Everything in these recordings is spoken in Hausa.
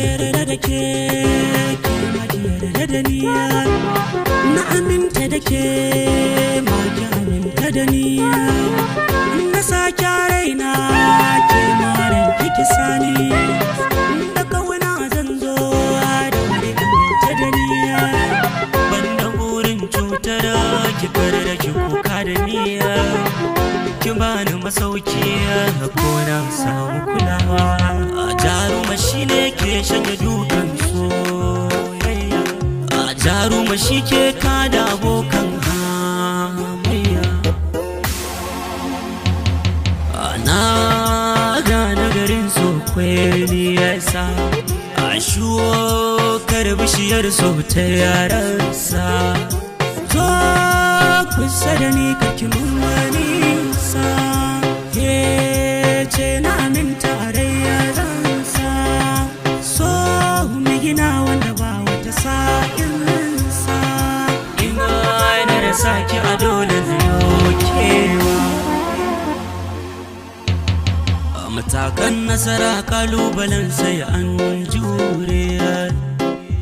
yarda da ke ma ki yarda da ni, na aminta da ke ma ki aminta da ni, na sake raina ke ma ranki ki sani, da kauna zan zo da wuri aminta da ni, banda burin cutar ki kar da ki kuka da ni, ki bani masauki ko na samu kulawa. Jaruma shi ne ke shanye dukan soyayya, jaruma shi ke kada abokan hamayya. Na gane garin so kweli yasa, a shukar bishiyar so ta yaransa. Zo kusa da ni kake mun wani sa, ke ce na aminta a rayya zansa. So mu gina wanda ba wata sa'insa, ina na rasa ki a dole na yokewa. Matakan nasara kalubalen sai an jure,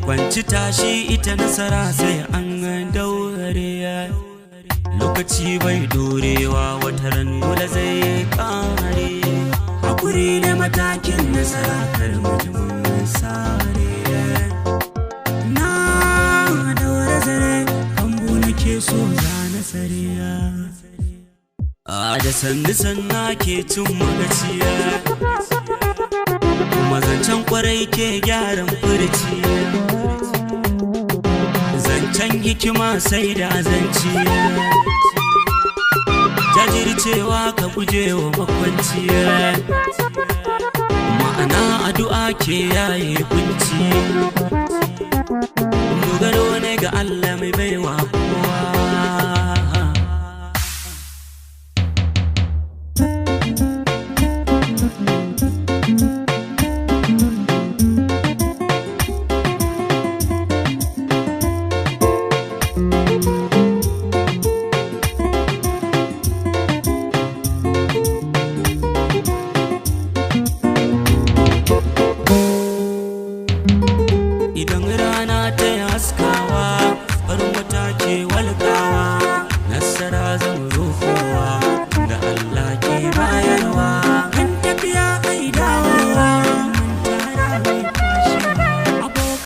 kwanci tashi ita nasara sai an daure. Lokaci bai dorewa wataran dole zai kare, hakuri da matakin nasara kar mutumin sare. Na daura zare kambu nake so za na sariya, da sannu sanna ke cin magaciya, kuma zancen kwarai ke gyaran furci, zancen hikima sai da azanci, jajircewa ka guje wa makwanciya, ma'ana addu'a ke yaye kunci, dogaro ne ga Allah mai baiwa kowa.